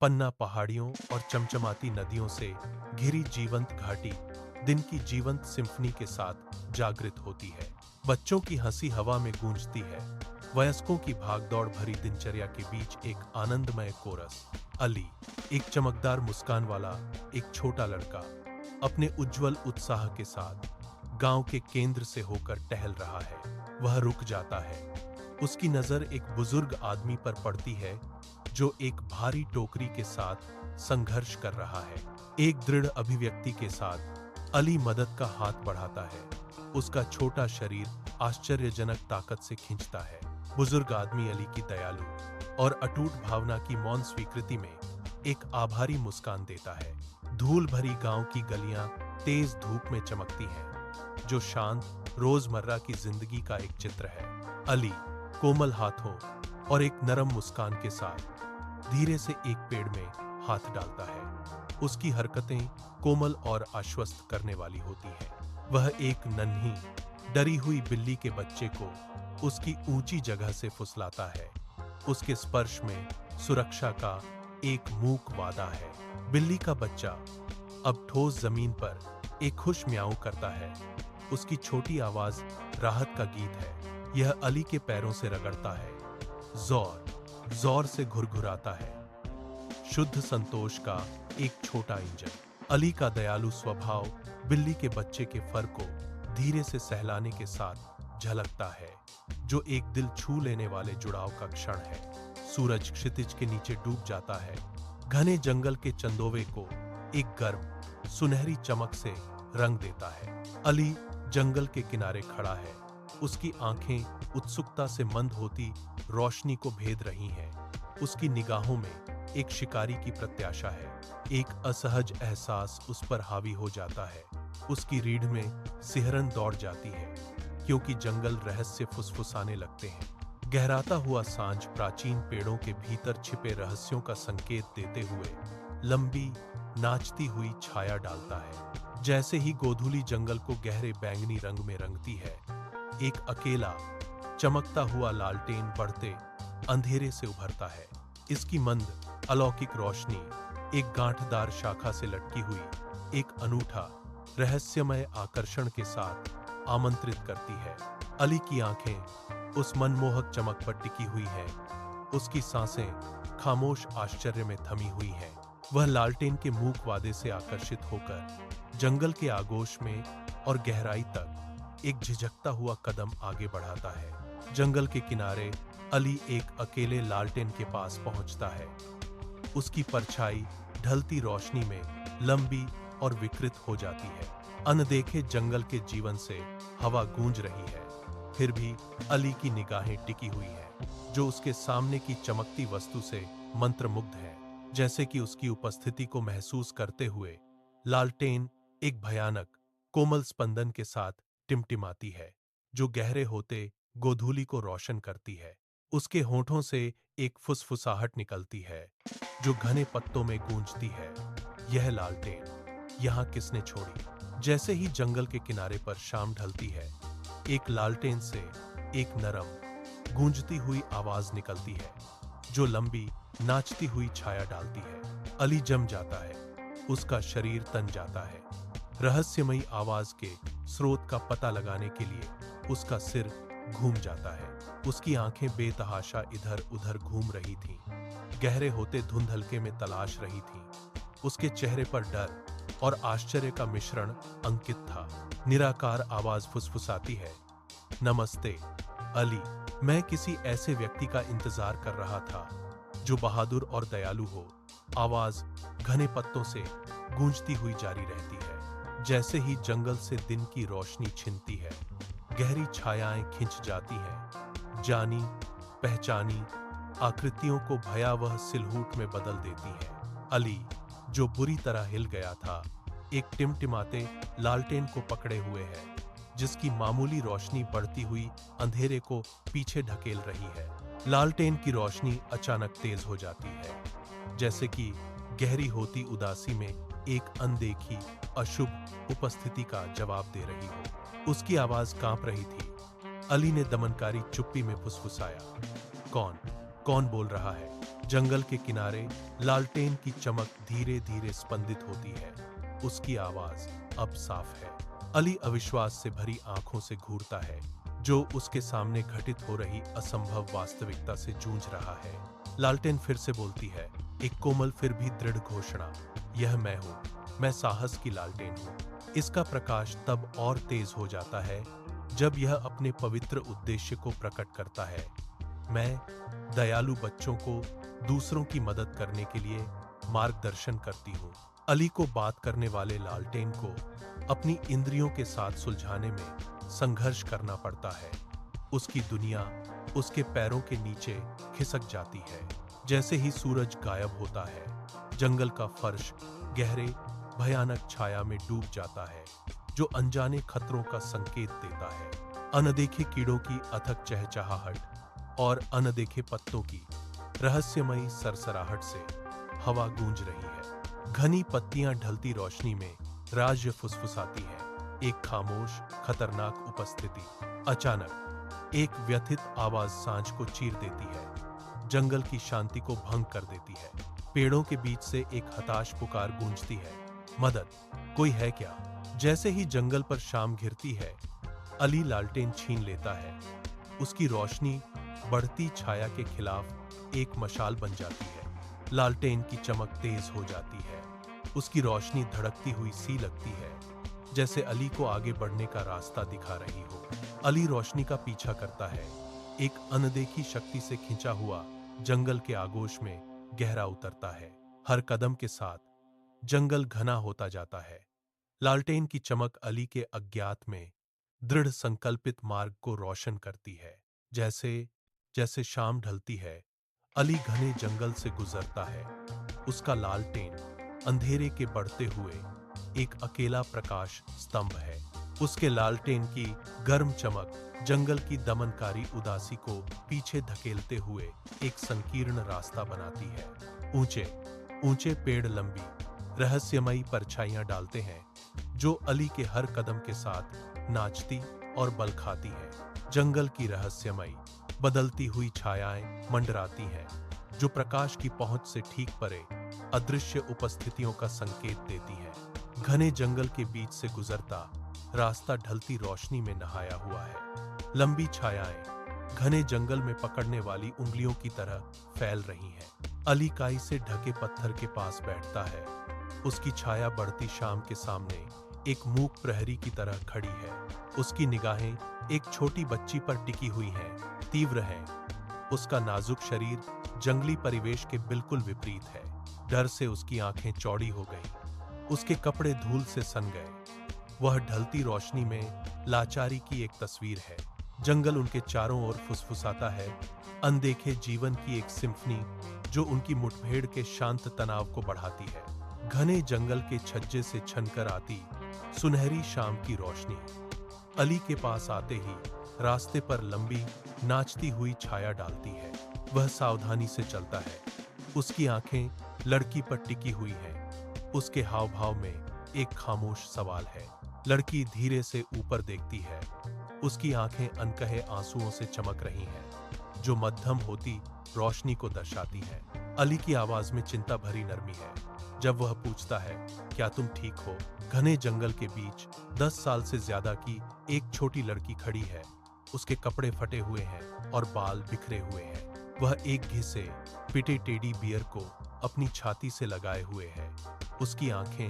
पन्ना पहाड़ियों और चमचमाती नदियों से घिरी जीवंत घाटी दिन की जीवंत सिम्फनी के साथ जागृत होती है। बच्चों की हंसी हवा में गूंजती है, वयस्कों की भागदौड़ भरी दिनचर्या के बीच एक आनंदमय कोरस। अली, एक चमकदार मुस्कान वाला एक छोटा लड़का, अपने उज्जवल उत्साह के साथ गांव के केंद्र से होकर टहल रहा है। वह रुक जाता है। उसकी नजर एक बुजुर्ग आदमी पर पड़ती है जो एक भारी टोकरी के साथ संघर्ष कर रहा है। एक दृढ़ अभिव्यक्ति के साथ अली मदद का हाथ बढ़ाता है। उसका छोटा शरीर आश्चर्यजनक ताकत से खींचता है। बुजुर्ग आदमी अली की दयालु और अटूट भावना की मौन स्वीकृति में एक आभारी मुस्कान देता है। धूल भरी गांव की गलियां तेज धूप में चमकती हैं, जो शांत रोजमर्रा की जिंदगी का एक चित्र है। अली कोमल हाथों और एक नरम मुस्कान के साथ धीरे से एक पेड़ में हाथ डालता है। उसकी हरकतें कोमल और आश्वस्त करने वाली होती हैं। वह एक नन्ही डरी हुई बिल्ली के बच्चे को उसकी ऊंची जगह से फुसलाता है। उसके स्पर्श में सुरक्षा का एक मूक वादा है। बिल्ली का बच्चा अब ठोस जमीन पर एक खुश म्याऊ करता है। उसकी छोटी आवाज राहत का गीत है। यह अली के पैरों से रगड़ता है, जोर जोर से घुरघुराता है। शुद्ध संतोष का एक छोटा इंजन। अली का दयालु स्वभाव बिल्ली के बच्चे के फर को धीरे से सहलाने के साथ झलकता है, जो एक दिल छू लेने वाले जुड़ाव का क्षण है। सूरज क्षितिज के नीचे डूब जाता है। घने जंगल के चंदोवे को एक गर्म सुनहरी चमक से रंग देता है। अली जंगल के किनारे खड़ा है। उसकी आंखें उत्सुकता से मंद होती रोशनी को भेद रही हैं। उसकी निगाहों में एक शिकारी की प्रत्याशा है। एक असहज एहसास उस पर हावी हो जाता है। उसकी रीढ़ में सिहरन दौड़ जाती है, क्योंकि जंगल रहस्य फुसफुसाने लगते हैं। गहराता हुआ सांझ प्राचीन पेड़ों के भीतर छिपे रहस्यों का संकेत देते हुए लंबी नाचती हुई छाया डालता है। जैसे ही गोधूली जंगल को गहरे बैंगनी रंग में रंगती है, एक अकेला चमकता हुआ लालटेन बढ़ते अंधेरे से उभरता है। इसकी मंद अलौकिक रोशनी एक गांठदार शाखा से लटकी हुई एक अनूठा रहस्यमय आकर्षण के साथ आमंत्रित करती है। अली की आंखें उस मनमोहक चमक पर टिकी हुई हैं। उसकी सांसें खामोश आश्चर्य में थमी हुई हैं। वह लालटेन के मूक वादे से आकर्षित होकर जंगल के आगोश में और गहराई तक एक झिझकता हुआ कदम आगे बढ़ाता है। जंगल के किनारे अली एक अकेले लालटेन के पास पहुंचता है। उसकी परछाई ढलती रोशनी में लंबी और विकृत हो जाती है। अनदेखे जंगल के जीवन से हवा गूंज रही है, फिर भी अली की निगाहें टिकी हुई हैं, जो उसके सामने की चमकती वस्तु से मंत्रमुग्ध है। जैसे कि उसकी उपस्थिति को महसूस करते हुए लालटेन एक भयानक कोमल स्पंदन के साथ टिमटिमाती है, जो गहरे होते गोधूली को रोशन करती है। उसके होठों से एक फुसफुसाहट निकलती है, जो घने पत्तों में गूंजती है। यह लालटेन यहाँ किसने छोड़ी? जैसे ही जंगल के किनारे पर शाम ढलती है, एक लालटेन से एक नरम गूंजती हुई आवाज निकलती है, जो लंबी नाचती हुई छाया डालती है। अली जम जाता है। उसका शरीर तन जाता है। रहस्यमयी आवाज के स्रोत का पता लगाने के लिए उसका सिर घूम जाता है। उसकी आंखें बेतहाशा इधर उधर घूम रही थीं, गहरे होते धुंध हल्के में तलाश रही थीं। उसके चेहरे पर डर और आश्चर्य का मिश्रण अंकित था। निराकार आवाज फुसफुसाती है, नमस्ते अली, मैं किसी ऐसे व्यक्ति का इंतजार कर रहा था जो बहादुर और दयालु हो। आवाज घने पत्तों से गूंजती हुई जारी रहती है। जैसे ही जंगल से दिन की रोशनी छिनती है, गहरी छायाएं खिंच जाती हैं, जानी पहचानी आकृतियों को भयावह सिलहूट में बदल देती हैं। अली, जो बुरी तरह हिल गया था, एक टिमटिमाते लालटेन को पकड़े हुए है, जिसकी मामूली रोशनी बढ़ती हुई अंधेरे को पीछे ढकेल रही है। लालटेन की रोशनी अचानक तेज हो जाती है, जैसे कि गहरी होती उदासी में एक अनदेखी अशुभ उपस्थिति का जवाब दे रही हो। उसकी आवाज कांप रही थी। अली ने दमनकारी चुप्पी में फुसफुसाया, कौन बोल रहा है? जंगल के किनारे लालटेन की चमक धीरे धीरे स्पंदित होती है। उसकी आवाज अब साफ है। अली अविश्वास से भरी आंखों से घूरता है, जो उसके सामने घटित हो रही असंभव वास्तविकता से जूझ रहा है। लालटेन फिर से बोलती है, एक कोमल फिर भी दृढ़ घोषणा, यह मैं हूँ, मैं साहस की लालटेन हूँ। इसका प्रकाश तब और तेज हो जाता है जब यह अपने पवित्र उद्देश्य को प्रकट करता है। मैं दयालु बच्चों को दूसरों की मदद करने के लिए मार्गदर्शन करती हूँ। अली को बात करने वाले लालटेन को अपनी इंद्रियों के साथ सुलझाने में संघर्ष करना पड़ता है। उसकी दुनिया उसके पैरों के नीचे खिसक जाती है। जैसे ही सूरज गायब होता है, जंगल का फर्श गहरे भयानक छाया में डूब जाता है, जो अनजाने खतरों का संकेत देता है। अनदेखे कीड़ों की अथक चहचहाहट और अनदेखे पत्तों की रहस्यमयी सरसराहट से हवा गूंज रही है। घनी पत्तियां ढलती रोशनी में राज्य फुसफुसाती है। एक खामोश खतरनाक उपस्थिति। अचानक एक व्यथित आवाज सांझ को चीर देती है, जंगल की शांति को भंग कर देती है। पेड़ों के बीच से एक हताश पुकार गूंजती है, मदद, कोई है क्या? जैसे ही जंगल पर शाम घिरती है, अली लालटेन छीन लेता है। उसकी रोशनी बढ़ती छाया के खिलाफ एक मशाल बन जाती है। लालटेन की चमक तेज हो जाती है। उसकी रोशनी धड़कती हुई सी लगती है, जैसे अली को आगे बढ़ने का रास्ता दिखा रही हो। अली रोशनी का पीछा करता है, एक अनदेखी शक्ति से खिंचा हुआ जंगल के आगोश में गहरा उतरता है। हर कदम के साथ जंगल घना होता जाता है। लालटेन की चमक अली के अज्ञात में दृढ़ संकल्पित मार्ग को रोशन करती है। जैसे जैसे शाम ढलती है, अली घने जंगल से गुजरता है। उसका लालटेन अंधेरे के बढ़ते हुए एक अकेला प्रकाश स्तंभ है। उसके लालटेन की गर्म चमक जंगल की दमनकारी उदासी को पीछे धकेलते हुए एक संकीर्ण रास्ता बनाती है। ऊंचे ऊंचे पेड़ लंबी रहस्यमयी परछाइयां डालते हैं, जो अली के हर कदम के साथ नाचती और बल खाती है। जंगल की रहस्यमयी बदलती हुई छायाएं मंडराती हैं, जो प्रकाश की पहुंच से ठीक परे अदृश्य उपस्थितियों का संकेत देती है। घने जंगल के बीच से गुजरता रास्ता ढलती रोशनी में नहाया हुआ है। लंबी छायाएं घने जंगल में पकड़ने वाली उंगलियों की तरह फैल रही हैं। अली काई से ढके पत्थर के पास बैठता है। उसकी छाया बढ़ती शाम के सामने एक मूक प्रहरी की तरह खड़ी है। उसकी निगाहें एक छोटी बच्ची पर टिकी हुई हैं, तीव्र हैं। उसका नाजुक शरीर जंगली परिवेश के बिल्कुल विपरीत है। डर से उसकी आंखें चौड़ी हो गईं। उसके कपड़े धूल से सन गए। वह ढलती रोशनी में लाचारी की एक तस्वीर है। जंगल उनके चारों ओर फुसफुसाता है, अनदेखे जीवन की एक सिम्फनी जो उनकी मुठभेड़ के शांत तनाव को बढ़ाती है। घने जंगल के छज्जे से छनकर आती सुनहरी शाम की रोशनी अली के पास आते ही रास्ते पर लंबी नाचती हुई छाया डालती है। वह सावधानी से चलता है। उसकी आंखें लड़की पर टिकी हुई हैं। उसके हाव भाव में एक खामोश सवाल है। लड़की धीरे से ऊपर देखती है। उसकी आंखें अनकहे आंसुओं से चमक रही हैं, जो मध्यम होती रोशनी को दर्शाती हैं। अली की आवाज में चिंता भरी नरमी है जब वह पूछता है, क्या तुम ठीक हो? घने जंगल के बीच 10 साल से ज्यादा की एक छोटी लड़की खड़ी है। उसके कपड़े फटे हुए हैं और बाल बिखरे हुए हैं। वह एक घिसे पिटे टेडी बियर को अपनी छाती से लगाए हुए है। उसकी आंखें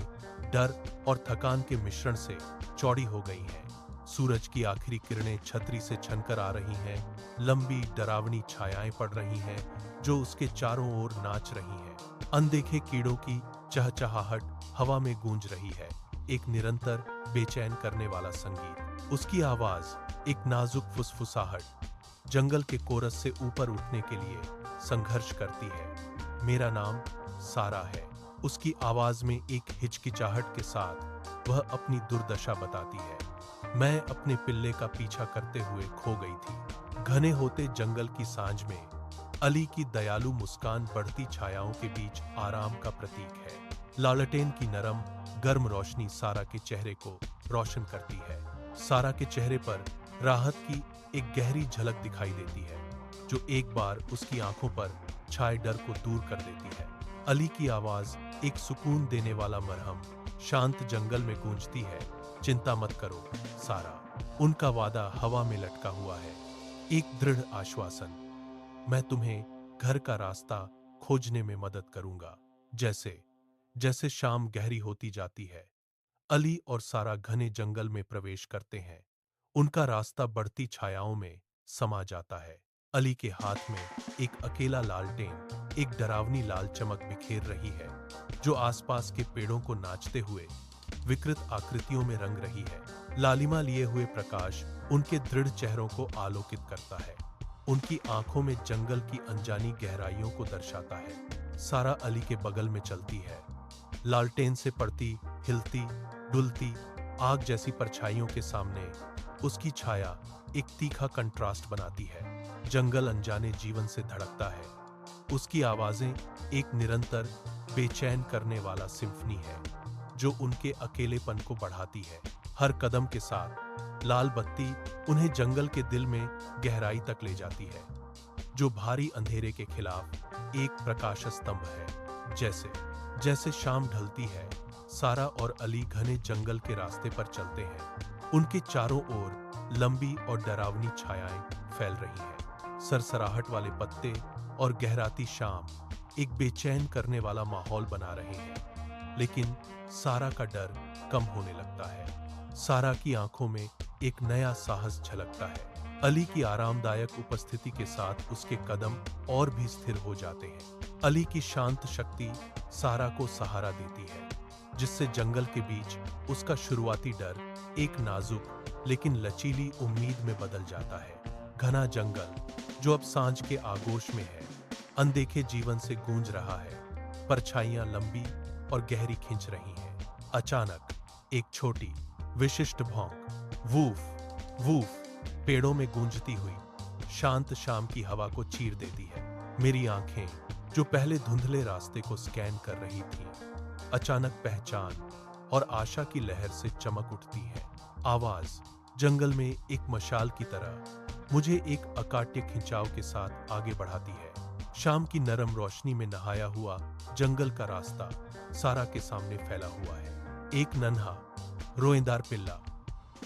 डर और थकान के मिश्रण से चौड़ी हो गई हैं। सूरज की आखिरी किरणें छतरी से छनकर आ रही हैं। लंबी डरावनी छायाएं पड़ रही हैं, जो उसके चारों ओर नाच रही हैं। अनदेखे कीड़ों की चहचहाहट हवा में गूंज रही है, एक निरंतर बेचैन करने वाला संगीत। उसकी आवाज एक नाजुक फुसफुसाहट जंगल के कोरस से ऊपर उठने के लिए संघर्ष करती है। मेरा नाम सारा है। उसकी आवाज में एक हिचकिचाहट के साथ वह अपनी दुर्दशा बताती है। मैं अपने पिल्ले का पीछा करते हुए खो गई थी। घने होते जंगल की सांझ में अली की दयालु मुस्कान बढ़ती छायाओं के बीच आराम का प्रतीक है। लालटेन की नरम गर्म रोशनी सारा के चेहरे को रोशन करती है। सारा के चेहरे पर राहत की एक गहरी झलक दिखाई देती है, जो एक बार उसकी आंखों पर छाए डर को दूर कर देती है। अली की आवाज एक सुकून देने वाला मरहम शांत जंगल में गूंजती है। चिंता मत करो सारा। उनका वादा हवा में लटका हुआ है, एक दृढ़ आश्वासन। मैं तुम्हें घर का रास्ता खोजने में मदद करूंगा। जैसे जैसे शाम गहरी होती जाती है, अली और सारा घने जंगल में प्रवेश करते हैं। उनका रास्ता बढ़ती छायाओं में समा जाता है। अली के हाथ में एक अकेला लालटेन एक डरावनी लाल चमक बिखेर रही है, जो आसपास के पेड़ों को नाचते हुए विकृत आकृतियों में रंग रही है। लालिमा लिए हुए प्रकाश उनके दृढ़ चेहरों को आलोकित करता है। उनकी आंखों में जंगल की अनजानी गहराइयों को दर्शाता है। सारा अली के बगल में चलती है, लालटेन से पड़ती, हिलती, डुलती आग जैसी परछाइयों के सामने उसकी छाया एक तीखा कंट्रास्ट बनाती है। जंगल अनजाने जीवन से धड़कता है। उसकी आवाजें एक निरंतर बेचैन करने वाला सिम्फनी है, जो उनके अकेलेपन को बढ़ाती है। हर कदम के साथ लाल बत्ती उन्हें जंगल के दिल में गहराई तक ले जाती है, जो भारी अंधेरे के खिलाफ एक प्रकाश स्तंभ है। जैसे जैसे शाम ढलती है, सारा और अली घने जंगल के रास्ते पर चलते हैं। उनके चारों ओर लंबी और डरावनी छायाएं फैल रही हैं। सरसराहट वाले पत्ते और गहराती शाम एक बेचैन करने वाला माहौल बना रहे हैं। लेकिन सारा का डर कम होने लगता है। सारा की आंखों में एक नया साहस झलकता है। अली की आरामदायक उपस्थिति के साथ उसके कदम और भी स्थिर हो जाते हैं। अली की शांत शक्ति सारा को सहारा देती है, जिससे जंगल के बीच उसका शुरुआती डर एक नाजुक लेकिन लचीली उम्मीद में बदल जाता है। घना जंगल, जो अब सांझ के आगोश में है, अनदेखे जीवन से गूंज रहा है। परछाइयां लंबी और गहरी खिंच रही हैं। अचानक एक छोटी विशिष्ट भौंक, वूफ वूफ, पेड़ों में गूंजती हुई शांत शाम की हवा को चीर देती है। मेरी आंखें, जो पहले धुंधले रास्ते को स्कैन कर रही थीं, अचानक पहचान और आशा की लहर से चमक उठती है। आवाज जंगल में एक मशाल की तरह मुझे एक अकाट्य खिंचाव के साथ आगे बढ़ाती है। शाम की नरम रोशनी में नहाया हुआ जंगल का रास्ता सारा के सामने फैला हुआ है। एक नन्हा रोएंदार पिल्ला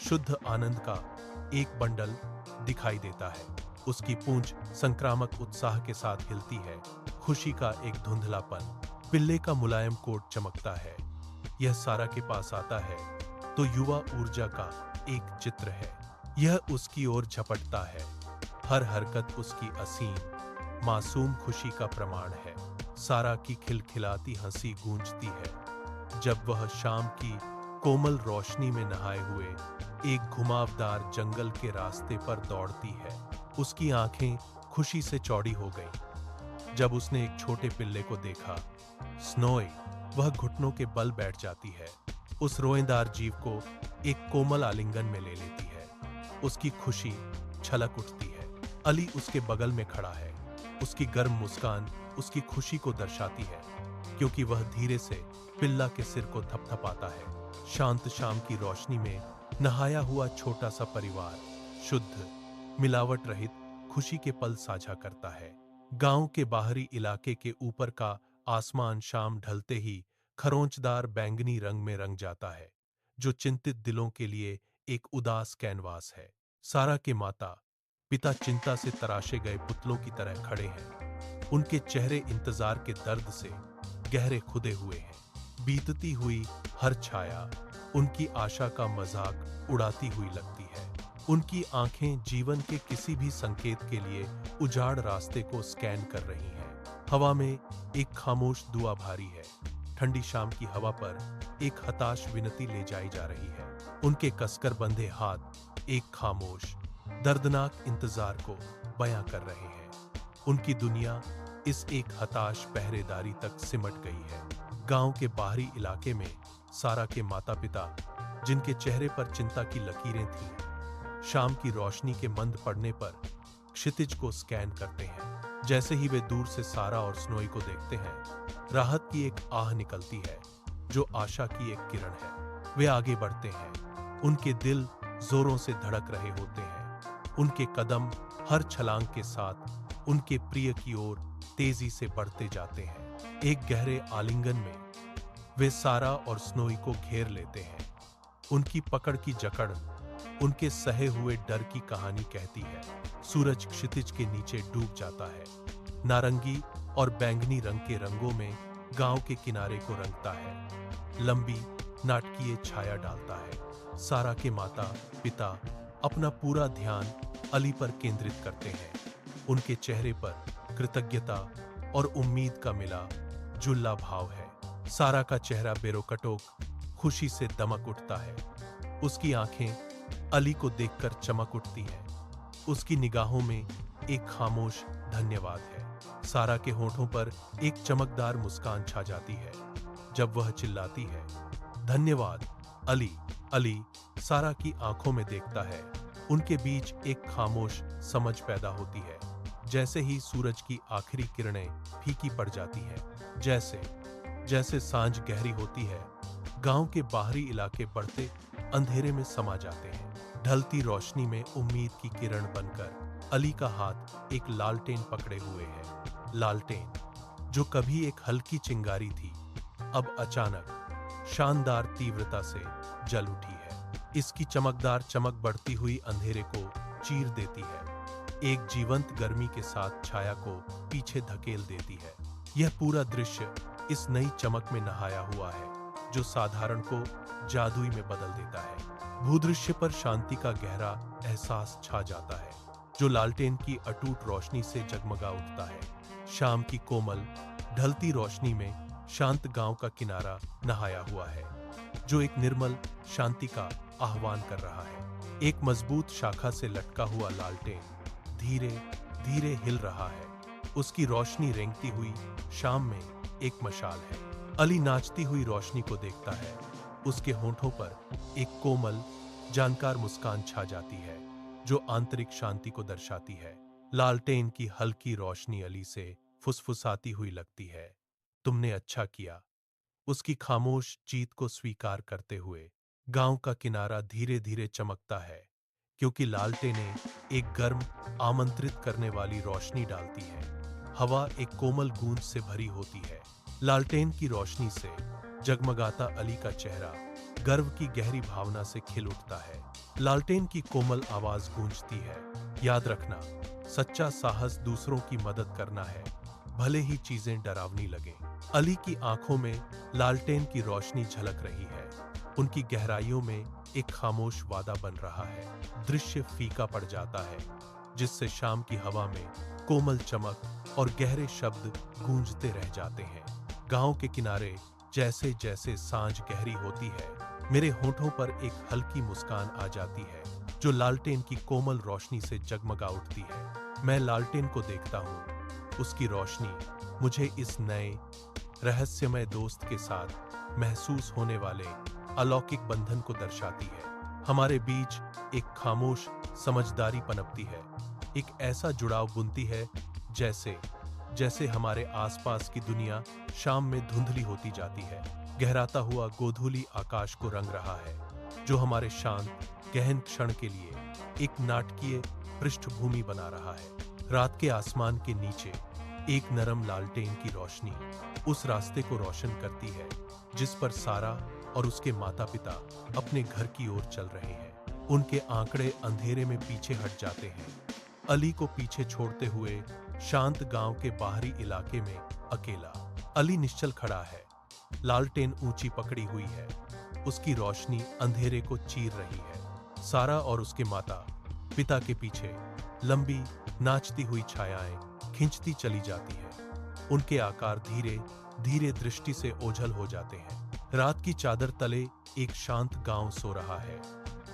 शुद्ध आनंद का एक बंडल दिखाई देता है। उसकी पूंछ संक्रामक उत्साह के साथ हिलती है। खुशी का एक धुंधलापन, पिल्ले का मुलायम कोट चमकता है। यह सारा के पास आता है तो युवा ऊर्जा का एक चित्र है। यह उसकी ओर झपटता है। हर हरकत उसकी असीम मासूम खुशी का प्रमाण है। सारा की खिलखिलाती हंसी गूंजती है जब वह शाम की कोमल रोशनी में नहाए हुए एक घुमावदार जंगल के रास्ते पर दौड़ती है। उसकी आंखें खुशी से चौड़ी हो गईं जब उसने एक छोटे पिल्ले को देखा। स्नोई, वह घुटनों के बल बैठ जाती है। उस रोएंदार जीव को एक कोमल आलिंगन में ले लेती है। उसकी खुशी छलक उठती है। अली उसके बगल में खड़ा है। उसकी गर्म मुस्कान उसकी खुशी को दर्शाती है, क्योंकि वह धीरे से पिल्ला के सिर को थपथपाता है। शांत शाम की रोशनी में नहाया हुआ छोटा सा परिवार शुद्ध, मिलावट रहित खुशी के पल साझा करता है। गांव के बाहरी इलाके के ऊपर का आसमान शाम ढलते ही खरोंचदार बैंगनी रंग में रंग जाता है, जो चिंतित दिलों के लिए एक उदास कैनवास है। सारा के माता पिता चिंता से तराशे गए पुतलों की तरह खड़े हैं। उनके चेहरे इंतजार के दर्द से गहरे खुदे हुए हैं। बीतती हुई हर छाया उनकी आशा का मजाक उड़ाती हुई लगती है। उनकी आंखें जीवन के किसी भी संकेत के लिए उजाड़ रास्ते को स्कैन कर रही हैं। हवा में एक खामोश दुआ भारी है। ठंडी शाम की हवा पर एक हताश विनती ले जाई जा रही है। उनके कसकर बंधे हाथ एक खामोश, दर्दनाक इंतजार को बयां कर रहे हैं। उनकी दुनिया इस एक हताश पहरेदारी तक सिमट गई है। गांव के बाहरी इलाके में सारा के माता-पिता, जिनके चेहरे पर चिंता की लकीरें थीं, शाम की रोशनी के मंद पड़ने पर क्षितिज को स्कैन करते हैं। जैसे ही वे दूर से सारा और स्नोई को देखते हैं, राहत की एक आह निकलती है, जो आशा की एक किरण है। वे आगे बढ़ते हैं। उनके दिल जोरों से धड़क रहे होते हैं। उनके कदम हर छलांग के साथ उनके प्रिय की ओर तेजी से बढ़ते जाते हैं। एक गहरे आलिंगन में वे सारा और स्नोई को घेर लेते हैं। उनकी पकड़ की जकड़ उनके सहे हुए डर की कहानी कहती है। सूरज क्षितिज के नीचे डूब जाता है। नारंगी और बैंगनी रंग के रंगों में गांव के किनारे को रंगता है। लंबी नाटकीय छाया डालता है। सारा के माता पिता अपना पूरा ध्यान अली पर केंद्रित करते हैं। उनके चेहरे पर कृतज्ञता और उम्मीद का मिला जुला भाव है। सारा का चेहरा बेरोकटोक खुशी से दमक उठता है। उसकी आंखें अली को देखकर चमक उठती हैं। उसकी निगाहों में एक खामोश धन्यवाद है। सारा के होठों पर एक चमकदार मुस्कान छा जाती है जब वह चिल्लाती है, धन्यवाद अली। अली सारा की आंखों में देखता है। उनके बीच एक खामोश समझ पैदा होती है। जैसे ही सूरज की आखिरी किरणें फीकी पड़ जाती हैं, जैसे जैसे सांझ गहरी होती है, गांव के बाहरी इलाके बढ़ते अंधेरे में समा जाते हैं। ढलती रोशनी में उम्मीद की किरण बनकर अली का हाथ एक लालटेन पकड़े हुए है। लालटेन जो कभी एक हल्की चिंगारी थी, अब अचानक शानदार तीव्रता से जल उठी है। इसकी चमकदार चमक बढ़ती हुई अंधेरे को चीर देती है। एक जीवंत गर्मी के साथ छाया को पीछे धकेल देती है। यह पूरा दृश्य इस नई चमक में नहाया हुआ है जो साधारण को जादुई में बदल देता है। भूदृश्य पर शांति का गहरा एहसास छा जाता है जो लालटेन की अटूट रोशनी से जगमगा उठता है। शाम की कोमल ढलती रोशनी में शांत गांव का किनारा नहाया हुआ है जो एक निर्मल शांति का आह्वान कर रहा है। एक मजबूत शाखा से लटका हुआ लालटेन धीरे धीरे हिल रहा है। उसकी रोशनी रेंगती हुई शाम में एक मशाल है। अली नाचती हुई रोशनी को देखता है। उसके होंठों पर एक कोमल जानकार मुस्कान छा जाती है जो आंतरिक शांति को दर्शाती है। लालटेन की हल्की रोशनी अली से फुसफुसाती हुई लगती है, तुमने अच्छा किया। उसकी खामोश जीत को स्वीकार करते हुए गांव का किनारा धीरे धीरे चमकता है क्योंकि लालटेनें एक गर्म आमंत्रित करने वाली रोशनी डालती है। हवा एक कोमल गूंज से भरी होती है। लालटेन की रोशनी से जगमगाता अली का चेहरा गर्व की गहरी भावना से खिल उठता है। लालटेन की कोमल आवाज गूंजती है, याद रखना, सच्चा साहस दूसरों की मदद करना है, भले ही चीजें डरावनी लगें। अली की आंखों में लालटेन की रोशनी झलक रही है। उनकी गहराइयों में एक खामोश वादा बन रहा है। दृश्य फीका पड़ जाता है जिससे शाम की हवा में कोमल चमक और गहरे शब्द गूंजते रह जाते हैं। गांव के किनारे जैसे जैसे सांझ गहरी होती है, मेरे होठों पर एक हल्की मुस्कान आ जाती है जो लालटेन की कोमल रोशनी से जगमगा उठती है। मैं लालटेन को देखता हूँ। उसकी रोशनी मुझे इस नए रहस्यमय दोस्त के साथ महसूस होने वाले अलौकिक बंधन को दर्शाती है। हमारे बीच एक खामोश समझदारी पनपती है। एक ऐसा जुड़ाव बुनती है जैसे जैसे हमारे आसपास की दुनिया शाम में धुंधली होती जाती है। गहराता हुआ गोधूली आकाश को रंग रहा है जो हमारे शांत गहन क्षण के लिए एक नाटकीय पृष्ठभूमि बना रहा है। रात के आसमान के नीचे एक नरम लालटेन की रोशनी उस रास्ते को रोशन करती है जिस पर सारा और उसके माता पिता अपने घर की ओर चल रहे हैं। उनके आंकड़े अंधेरे में पीछे हट जाते हैं। अली को पीछे छोड़ते हुए शांत गांव के बाहरी इलाके में अकेला अली निश्चल खड़ा है। लालटेन ऊंची पकड़ी हुई है। उसकी रोशनी अंधेरे को चीर रही है। सारा और उसके माता पिता के पीछे लंबी नाचती हुई छायाएं खिंचती चली जाती हैं। उनके आकार धीरे धीरे दृष्टि से ओझल हो जाते हैं। रात की चादर तले एक शांत गांव सो रहा है।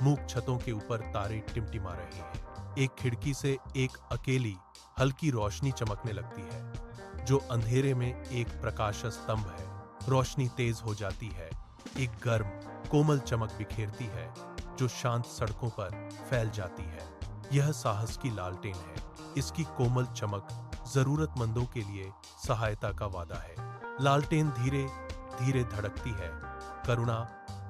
मूक छतों के ऊपर तारे टिमटिमा रहे हैं। एक खिड़की से एक अकेली हल्की रोशनी चमकने लगती है जो अंधेरे में एक प्रकाश स्तंभ है। रोशनी तेज हो जाती है। एक गर्म कोमल चमक बिखेरती है जो शांत सड़कों पर फैल जाती है। यह साहस की लालटेन है। इसकी कोमल चमक जरूरतमंदों के लिए सहायता का वादा है। लालटेन धीरे धीरे धड़कती है, करुणा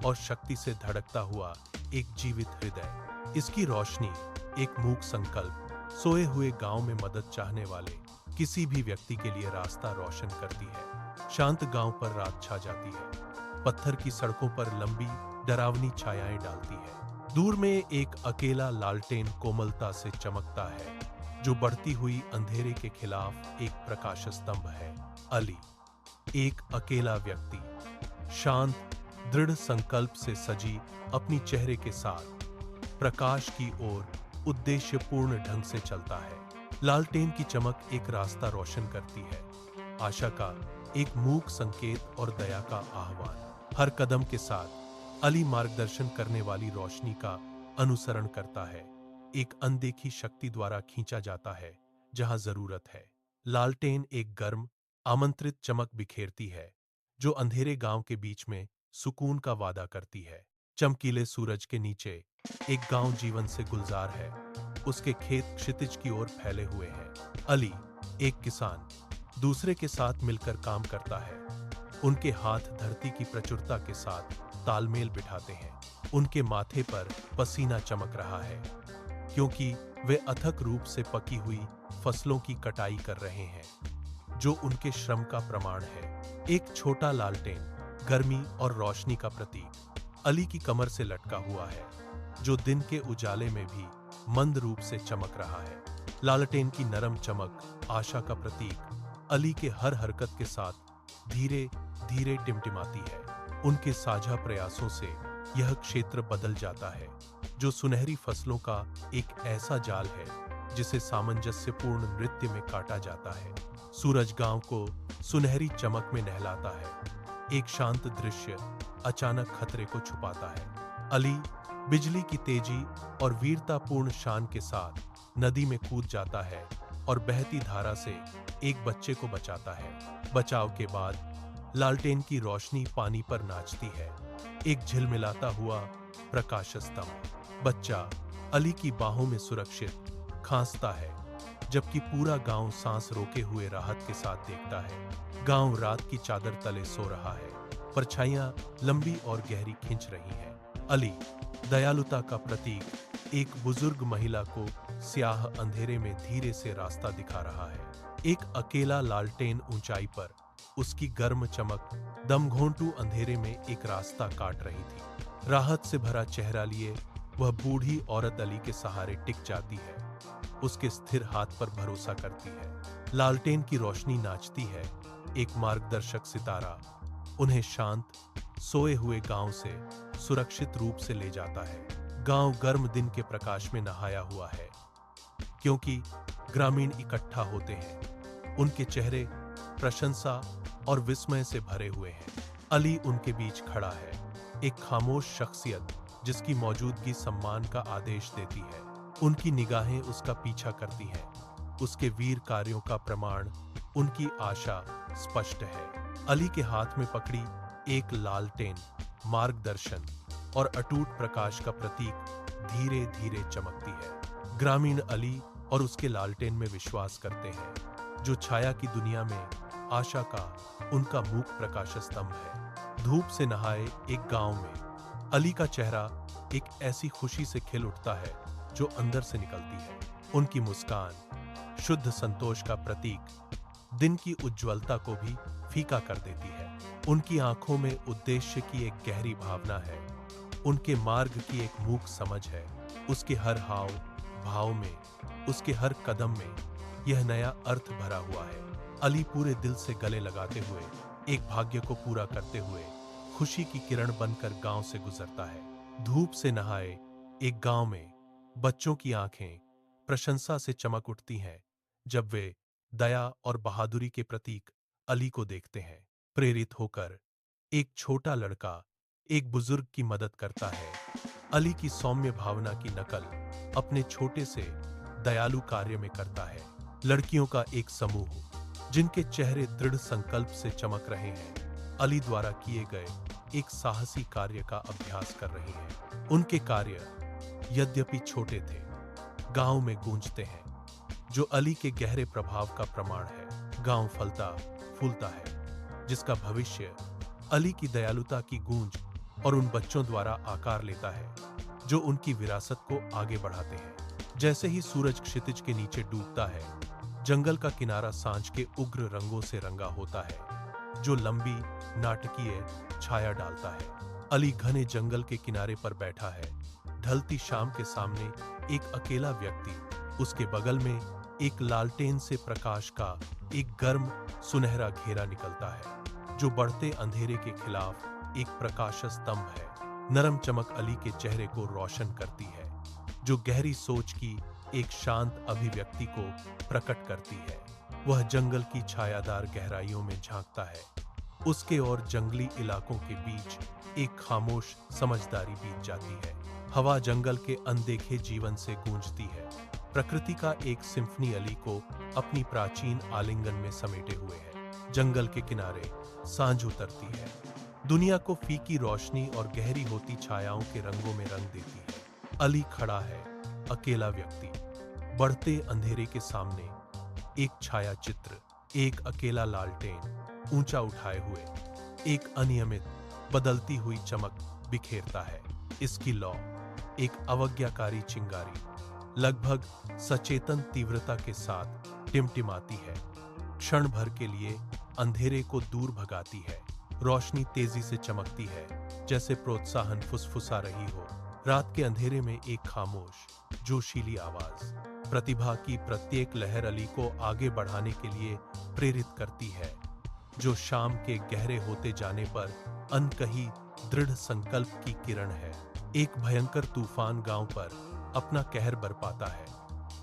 और शक्ति से धड़कता हुआ एक जीवित हृदय। इसकी रोशनी एक मूक संकल्प, सोए हुए गांव में मदद चाहने वाले किसी भी व्यक्ति के लिए रास्ता रोशन करती है। शांत गांव पर रात छा जाती है। पत्थर की सड़कों पर लंबी डरावनी छायाएं डालती है। दूर में एक अकेला लालटेन कोमलता से चमकता है, जो बढ़ती हुई अंधेरे के खिलाफ एक प्रकाश स्तंभ है। अली, एक अकेला व्यक्ति, शांत, दृढ़ संकल्प से सजी अपनी चेहरे के साथ प्रकाश की ओर उद्देश्यपूर्ण ढंग से चलता है। लालटेन की चमक एक रास्ता रोशन करती है, आशा का एक मूक संकेत और दया का आह्वान। हर कदम के साथ अली मार्गदर्शन करने वाली रोशनी का अनुसरण करता है, एक अनदेखी शक्ति द्वारा खींचा जाता है जहां जरूरत है। लालटेन एक गर्म, आमंत्रित चमक बिखेरती है, जो अंधेरे गांव के बीच में सुकून का वादा करती है। चमकीले सूरज के नीचे एक गांव जीवन से गुलजार है, उसके खेत क्षितिज की ओर फैले हुए हैं। अली, एक किसान, दूसरे के साथ मिलकर काम करता है। उनके हाथ धरती की प्रचुरता के साथ तालमेल बिठाते हैं। उनके माथे पर पसीना चमक रहा है, क्योंकि वे अथक रूप से पकी हुई फसलों की कटाई कर रहे हैं, जो उनके श्रम का प्रमाण है। एक छोटा लालटेन, गर्मी और रोशनी का प्रतीक, अली की कमर से लटका हुआ है, जो दिन के उजाले में भी मंद रूप से चमक रहा है। लालटेन की नरम चमक, आशा का प्रतीक, अली के हर हरकत के साथ धीरे धीरे टिमटिमाती है। उनके साझा प्रयासों से यह क्षेत्र बदल जाता है, जो सुनहरी फसलों का एक ऐसा जाल है जिसे सामंजस्यपूर्ण नृत्य में काटा जाता है। सूरज गांव को सुनहरी चमक में नहलाता है। एक शांत दृश्य अचानक खतरे को छुपाता है। अली बिजली की तेजी और वीरतापूर्ण शान के साथ नदी में कूद जाता है और बहती धारा से एक बच्चे को बचाता है। बचाव के बाद लालटेन की रोशनी पानी पर नाचती है, एक झिलमिलाता हुआ प्रकाश स्तंभ। बच्चा अली की बाहों में सुरक्षित खांसता है, जबकि पूरा गांव सांस रोके हुए राहत के साथ देखता है। गांव रात की चादर तले सो रहा है, परछाइयां लंबी और गहरी खिंच रही हैं। अली, दयालुता का प्रतीक, एक बुजुर्ग महिला को स्याह अंधेरे में धीरे से रास्ता दिखा रहा है। एक अकेला लालटेन ऊंचाई पर, उसकी गर्म चमक दमघोंटू अंधेरे में एक रास्ता काट रही थी। राहत से भरा चेहरा लिए वह बूढ़ी औरत अली के सहारे टिक जाती है, उसके स्थिर हाथ पर भरोसा करती है। लालटेन की रोशनी नाचती है, एक मार्गदर्शक सितारा उन्हें शांत, सोए हुए गांव से सुरक्षित रूप से ले जाता है। गांव गर्म दिन के प्रकाश में नहाया हुआ है, क्योंकि ग्रामीण इकट्ठा होते हैं। उनके चेहरे प्रशंसा और विस्मय से भरे हुए हैं। अली उनके बीच खड़ा है, एक खामोश शख्सियत जिसकी मौजूदगी सम्मान का आदेश देती है। उनकी निगाहें उसका पीछा करती हैं, उसके वीर कार्यों का प्रमाण, उनकी आशा स्पष्ट है। अली के हाथ में पकड़ी एक लालटेन मार्गदर्शन और अटूट प्रकाश का प्रतीक धीरे धीरे चमकती है। ग्रामीण अली और उसके लालटेन में विश्वास करते हैं, जो छाया की दुनिया में आशा का उनका मूक प्रकाश स्तंभ है। धूप से नहाए एक गांव में अली का चेहरा एक ऐसी खुशी से खिल उठता है जो अंदर से निकलती है। उनकी मुस्कान, शुद्ध संतोष का प्रतीक, दिन की उज्ज्वलता को भी फीका कर देती है। उनकी आंखों में उद्देश्य की एक गहरी भावना है, उनके मार्ग की एक मूक समझ है। उसके हर हाव भाव में, उसके हर कदम में यह नया अर्थ भरा हुआ है। अली पूरे दिल से गले लगाते हुए, एक भाग्य को पूरा करते हुए, खुशी की किरण बनकर गांव से गुजरता है। धूप से नहाए एक गांव में बच्चों की आंखें प्रशंसा से चमक उठती हैं जब वे दया और बहादुरी के प्रतीक अली को देखते हैं। प्रेरित होकर एक छोटा लड़का एक बुजुर्ग की मदद करता है। अली की सौम्य भावना की नकल अपने छोटे से दयालु कार्य में करता है। लड़कियों का एक समूह, जिनके चेहरे दृढ़ संकल्प से चमक रहे हैं, अली द्वारा किए गए एक साहसी कार्य का अभ्यास कर रही हैं। उनके कार्य यद्यपि छोटे थे, गांव में गूंजते हैं, जो अली के गहरे प्रभाव का प्रमाण है। गांव फलता फूलता है, जिसका भविष्य अली की दयालुता की गूंज और उन बच्चों द्वारा आकार लेता है, जो उनकी विरासत को आगे बढ़ाते हैं। जैसे ही सूरज क्षितिज के नीचे डूबता है, जंगल का किनारा सांझ के उग्र रंगों से रंगा होता है, जो लंबी नाटकीय छाया डालता है। अली घने जंगल के किनारे पर बैठा है। ढलती शाम के सामने एक अकेला व्यक्ति, उसके बगल में एक लालटेन से प्रकाश का एक गर्म सुनहरा घेरा निकलता है, जो बढ़ते अंधेरे के खिलाफ एक प्रकाश स्तंभ है। नरम चमक अली के चेहरे को रोशन करती है, जो गहरी सोच की एक शांत अभिव्यक्ति को प्रकट करती है। वह जंगल की छायादार गहराइयों में झांकता है। उसके और जंगली इलाकों के बीच एक खामोश समझदारी बीत जाती है। हवा जंगल के अनदेखे जीवन से गूंजती है। प्रकृति का एक सिम्फनी अली को अपनी प्राचीन आलिंगन में समेटे हुए है। जंगल के किनारे सांझ उतरती है, दुनिया को फीकी रोशनी और गहरी होती छायाओं के रंगों में रंग देती है। अली खड़ा है, अकेला व्यक्ति, बढ़ते अंधेरे के सामने एक छाया चित्र, एक अकेला लालटेन ऊंचा उठाए हुए एक अनियमित बदलती हुई चमक बिखेरता है। इसकी लौ एक अवज्ञाकारी चिंगारी लगभग सचेतन तीव्रता के साथ टिमटिमाती है। क्षण भर के लिए अंधेरे को दूर भगाती है। रोशनी तेजी से चमकती है, जैसे प्रोत्साहन फुसफुसा रही हो। रात के अंधेरे में एक खामोश जोशीली आवाज प्रतिभा की प्रत्येक लहर अली को आगे बढ़ाने के लिए प्रेरित करती है, जो शाम के गहरे होते जाने पर अनकही दृढ़ संकल्प की किरण है। एक भयंकर तूफान गांव पर अपना कहर बरपाता है।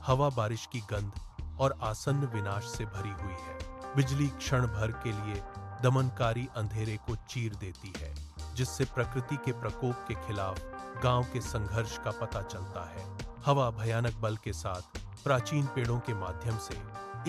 हवा बारिश की गंध और आसन्न विनाश से भरी हुई है। बिजली क्षण भर के लिए दमनकारी अंधेरे को चीर देती है, जिससे प्रकृति के प्रकोप के खिलाफ गांव के संघर्ष का पता चलता है। हवा भयानक बल के साथ प्राचीन पेड़ों के माध्यम से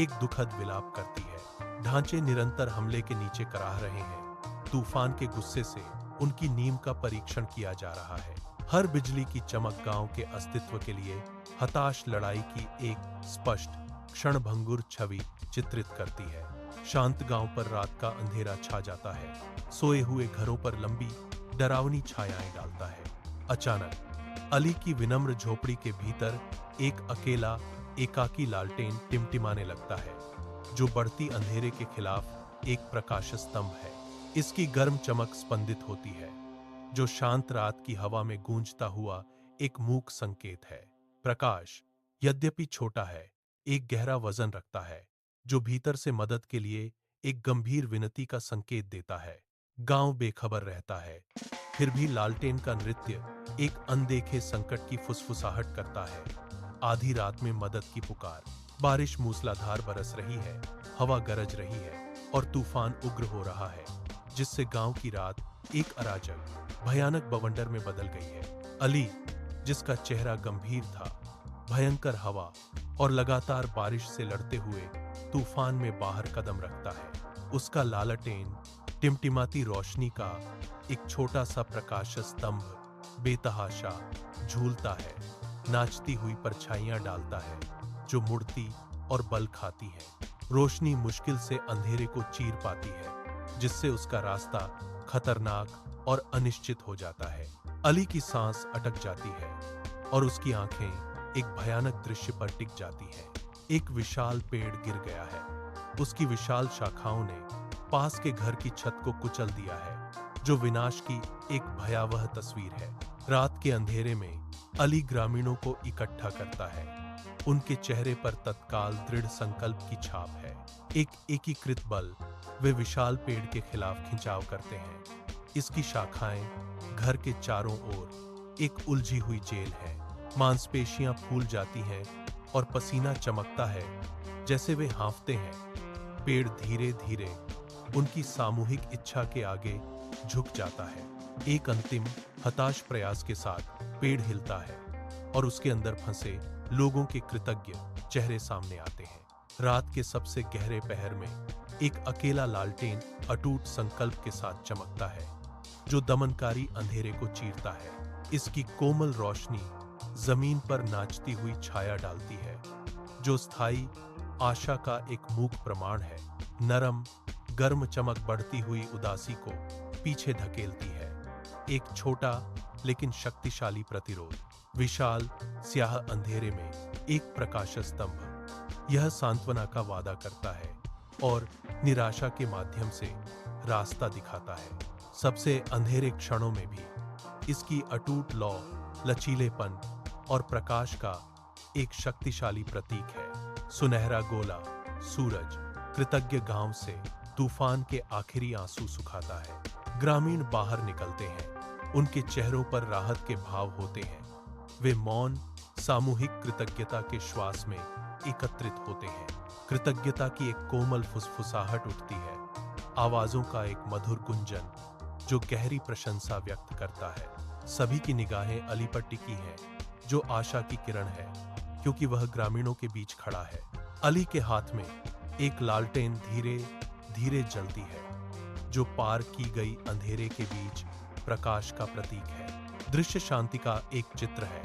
एक दुखद विलाप करती है। ढांचे निरंतर हमले के नीचे कराह रहे हैं। तूफान के गुस्से से उनकी नींव का परीक्षण किया जा रहा है। हर बिजली की चमक गांव के अस्तित्व के लिए हताश लड़ाई की एक स्पष्ट क्षणभंगुर छवि चित्रित करती है। शांत गांव पर रात का अंधेरा छा जाता है, सोए हुए घरों पर लंबी डरावनी छायाएं डालता है। अचानक अली की विनम्र झोपड़ी के भीतर एक अकेला एकाकी लालटेन टिमटिमाने लगता है, जो बढ़ती अंधेरे के खिलाफ एक प्रकाश स्तंभ है। इसकी गर्म चमक स्पंदित होती है, जो शांत रात की हवा में गूंजता हुआ एक मूक संकेत है। प्रकाश यद्यपि छोटा है, एक गहरा वजन रखता है, जो भीतर से मदद के लिए एक गंभीर विनती का संकेत देता है। गांव बेखबर रहता है, फिर भी लालटेन का नृत्य एक अनदेखे संकट की फुसफुसाहट करता है। आधी रात में मदद की पुकार। बारिश मूसलाधार बरस रही है, हवा गरज रही है और तूफान उग्र हो रहा है, जिससे गांव की रात एक अराजक भयानक बवंडर में बदल गई है। अली, जिसका चेहरा गंभीर था, भयंकर हवा और लगातार बारिश से लड़ते हुए तूफान में बाहर कदम रखता है। उसका लालटेन टिमटिमाती रोशनी का एक छोटा सा प्रकाश स्तंभ बेतहाशा झूलता है, नाचती हुई परछाइयां डालता है, जो मुड़ती और बल खाती है। रोशनी मुश्किल से अंधेरे को चीर पाती है, जिससे उसका रास्ता खतरनाक और अनिश्चित हो जाता है। अली की सांस अटक जाती है और उसकी आंखें एक भयानक दृश्य पर टिक जाती हैं। एक विशाल पेड़ गिर गया है। उसकी विशाल शाखाओं ने पास के घर की छत को कुचल दिया है, जो विनाश की एक भयावह तस्वीर है। रात के अंधेरे में अली ग्रामीणों को इकट्ठा करता है। उनके चेहरे पर तत्काल दृढ़ संकल्प की छाप है। एक एकीकृत बल वे विशाल पेड़ के खिलाफ खिंचाव करते हैं। इसकी शाखाएं घर के चारों ओर एक उलझी हुई जेल है। मांसपेशियां फूल जाती हैं और पसीना चमकता है, जैसे वे हाँफते हैं। पेड़ धीरे धीरे उनकी सामूहिक इच्छा के आगे झुक जाता है। एक अंतिम हताश प्रयास के साथ पेड़ हिलता है और उसके अंदर फंसे लोगों के कृतज्ञ चेहरे सामने आते हैं। रात के सबसे गहरे पहर में एक अकेला लालटेन अटूट संकल्प के साथ चमकता है, जो दमनकारी अंधेरे को चीरता है। इसकी कोमल रोशनी जमीन पर नाचती हुई छाया डालती है, जो स्थायी आशा का एक मूक प्रमाण है। नरम गर्म चमक बढ़ती हुई उदासी को पीछे धकेलती है। एक छोटा लेकिन शक्तिशाली प्रतिरोध। विशाल स्याह अंधेरे में एक प्रकाश स्तंभ यह सांत्वना का वादा करता है और निराशा के माध्यम से रास्ता दिखाता है। सबसे अंधेरे क्षणों में भी इसकी अटूट लौ, लचीलेपन और प्रकाश का एक शक्तिशाली प्रतीक है। सुनहरा गोला सूरज कृतज्ञ गांव से तूफान के आखिरी आंसू सुखाता है। ग्रामीण बाहर निकलते हैं, उनके चेहरों पर राहत के भाव होते हैं। वे मौन सामूहिक कृतज्ञता के श्वास में एकत्रित होते हैं। कृतज्ञता की एक कोमल फुसफुसाहट उठती है, आवाजों का एक मधुर गुंजन जो गहरी प्रशंसा व्यक्त करता है। सभी की निगाहें अली पर टिकी हैं, जो आशा की किरण है, क्योंकि वह ग्रामीणों के बीच खड़ा है। अली के हाथ में एक लालटेन धीरे धीरे जलती है, जो पार की गई अंधेरे के बीच प्रकाश का प्रतीक है। दृश्य शांति का एक चित्र है,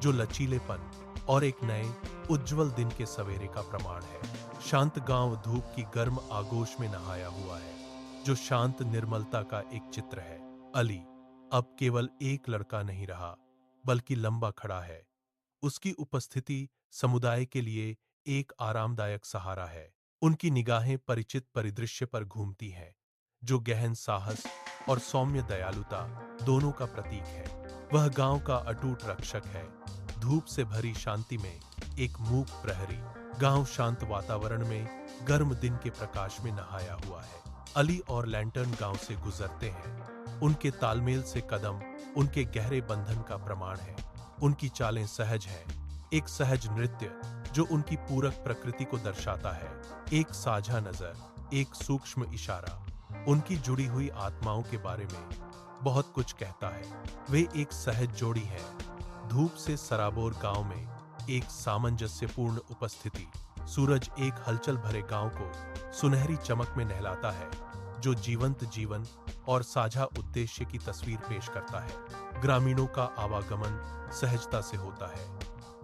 जो लचीलेपन और एक नए उज्जवल दिन के सवेरे का प्रमाण है। शांत गांव धूप की गर्म आगोश में नहाया हुआ है, जो शांत निर्मलता का एक चित्र है। अली अब केवल एक लड़का नहीं रहा, बल्कि लंबा खड़ा है। उसकी उपस्थिति समुदाय के लिए एक आरामदायक सहारा है। उनकी निगाहें परिचित परिदृश्य पर घूमती हैं, जो गहन साहस और सौम्य दयालुता दोनों का प्रतीक है। वह गांव का अटूट रक्षक है, धूप से भरी शांति में एक मूक प्रहरी। गांव शांत वातावरण में गर्म दिन के प्रकाश में नहाया हुआ है। अली और लैंटर्न गांव से गुजरते हैं। उनके तालमेल से कदम उनके गहरे बंधन का प्रमाण है। उनकी चालें सहज हैं, एक सहज नृत्य जो उनकी पूरक प्रकृति को दर्शाता है। एक साझा नजर, एक सूक्ष्म इशारा उनकी जुड़ी हुई आत्माओं के बारे में बहुत कुछ कहता है। वे एक सहज जोड़ी हैं। धूप से सराबोर गांव में एक सामंजस्यपूर्ण उपस्थिति। सूरज एक हलचल भरे गांव को सुनहरी चमक में नहलाता है, जो जीवंत जीवन और साझा उद्देश्य की तस्वीर पेश करता है। ग्रामीणों का आवागमन सहजता से होता है।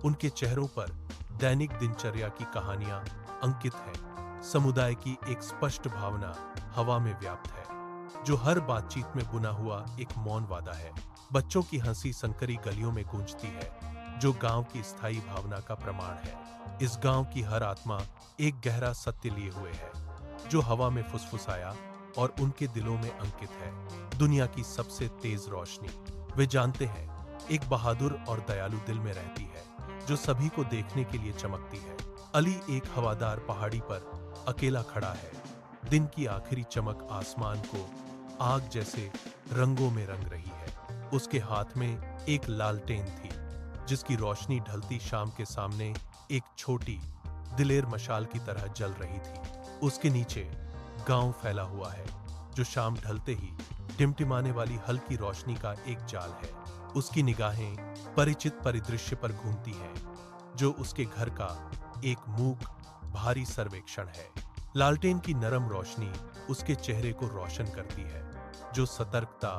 उनके चेहरों पर दैनिक दिनचर्या की कहानियां अंकित हैं। समुदाय की एक स्पष्ट भावना हवा में व्याप्त है, जो हर बातचीत में बुना हुआ एक मौन वादा है। बच्चों की हंसी संकरी गलियों में गूंजती है, जो गांव की स्थायी भावना का प्रमाण है। इस गांव की हर आत्मा एक गहरा सत्य लिए हुए है, जो हवा में फुसफुसाया और उनके दिलों में अंकित है। दुनिया की सबसे तेज रोशनी, वे जानते हैं, एक बहादुर और दयालु दिल में रहती है, जो सभी को देखने के लिए चमकती है। अली एक हवादार पहाड़ी पर अकेला खड़ा है। दिन की आखिरी चमक आसमान को आग जैसे रंगों में रंग रही है। उसके हाथ में एक लालटेन थी, जिसकी रोशनी ढलती शाम के सामने एक छोटी दिलेर मशाल की तरह जल रही थी। उसके नीचे गांव फैला हुआ है, जो शाम ढलते ही टिमटिमाने वाली हल्की रोशनी का एक जाल है। उसकी निगाहें परिचित परिदृश्य पर घूमती हैं, जो उसके घर का एक मूक भारी सर्वेक्षण है। लालटेन की नरम रोशनी उसके चेहरे को रोशन करती है, जो सतर्कता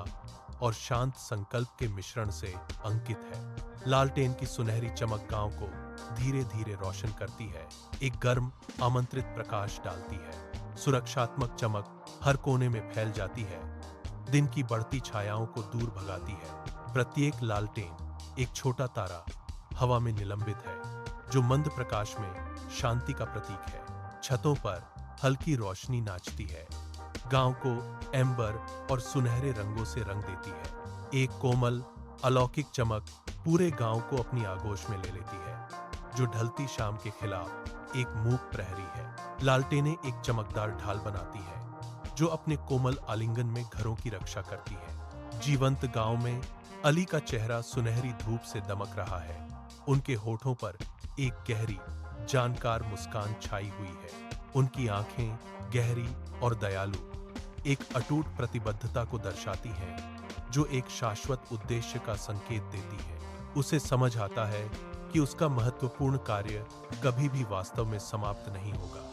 और शांत संकल्प के मिश्रण से अंकित है। लालटेन की सुनहरी चमक गांव को धीरे धीरे रोशन करती है, एक गर्म आमंत्रित प्रकाश डालती है। सुरक्षात्मक चमक हर कोने में फैल जाती है, दिन की बढ़ती छायाओं को दूर भगाती है। प्रत्येक लालटेन एक छोटा तारा हवा में निलंबित है, जो मंद प्रकाश में शांति का प्रतीक है। छतों पर हल्की रोशनी नाचती है, गांव को एम्बर और सुनहरे रंगों से रंग देती है। एक कोमल अलौकिक चमक पूरे गांव को अपनी आगोश में ले लेती है, जो ढलती शाम के खिलाफ एक मूक प्रहरी है। लालटेनें एक चमकदार ढाल बनाती है, जो अपने कोमल आलिंगन में घरों की रक्षा करती है। जीवंत गांव में अली का चेहरा सुनहरी धूप से दमक रहा है। उनके होठों पर एक गहरी जानकार मुस्कान छाई हुई है। उनकी आंखें गहरी और दयालु एक अटूट प्रतिबद्धता को दर्शाती हैं, जो एक शाश्वत उद्देश्य का संकेत देती है। उसे समझ आता है कि उसका महत्वपूर्ण कार्य कभी भी वास्तव में समाप्त नहीं होगा।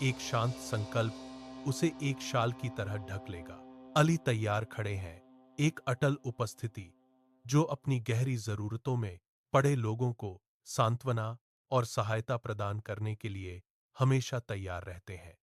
एक शांत संकल्प उसे एक शाल की तरह ढक लेगा। अली तैयार खड़े हैं, एक अटल उपस्थिति जो अपनी गहरी जरूरतों में पड़े लोगों को सांत्वना और सहायता प्रदान करने के लिए हमेशा तैयार रहते हैं।